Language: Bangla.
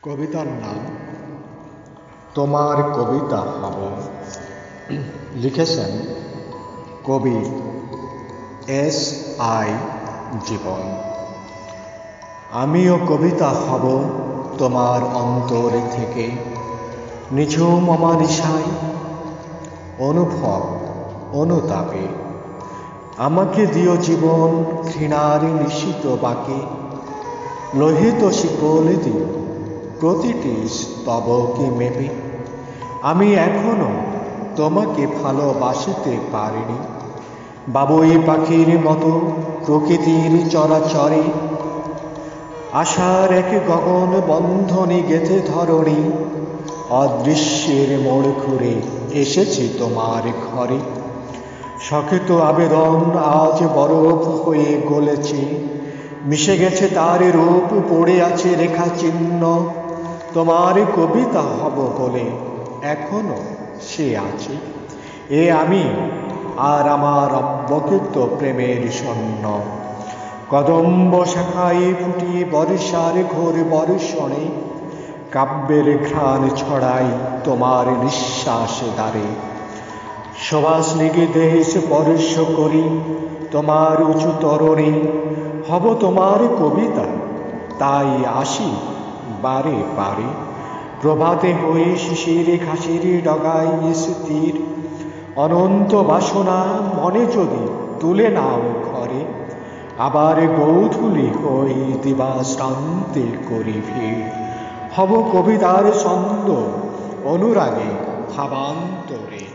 কবিতার নাম তোমার কবিতা হব। লিখেছেন কবি S.I. জীবন। আমিও কবিতা হব তোমার অন্তর থেকে, নিঝুম অমানিসায় অনুভব অনুতাপে। আমাকে দিও জীবন ঘৃণার নিশিত বাকে, লোহিত শিকল দিও প্রতিটি স্তবকে মেপে। আমি এখনো তোমাকে ভালোবাসিতে পারিনি, বাবুই পাখির মতো প্রকৃতির চরাচরে। আশার এক গগন বন্ধনী গেথে ধরণী, অদৃশ্যের মোড় ঘুরে এসেছি তোমার ঘরে। শখিত আবেদন আজ বরফ হয়ে গলেছে, মিশে গেছে তার রূপ, পড়ে আছে রেখা চিহ্ন। তোমার কবিতা হব বলে এখনো সে আছে, এ আমি আর আমার অব্যক্ত প্রেমের স্বর্ণ। কদম্ব শাখায় ফুটি বর্ষার ঘোর বর্ষণে, কাব্যের ঘ্রাণ ছড়াই তোমার নিঃশ্বাস দ্বারে। সুবাসনিক দেশ স্পর্শ করি তোমার উঁচু তরণে, হব তোমার কবিতা তাই আসি বারে বারে। প্রভাতে হয়ে শিশির ঘাসের ডগায় স্থির, অনন্ত বাসনা মনে যদি তুলে নাও ঘরে। আবার গৌধূলি হই দিবা শ্রান্তে করি ভিড়, হব কবিতার ছন্দ অনুরাগে ভাবান্তরে।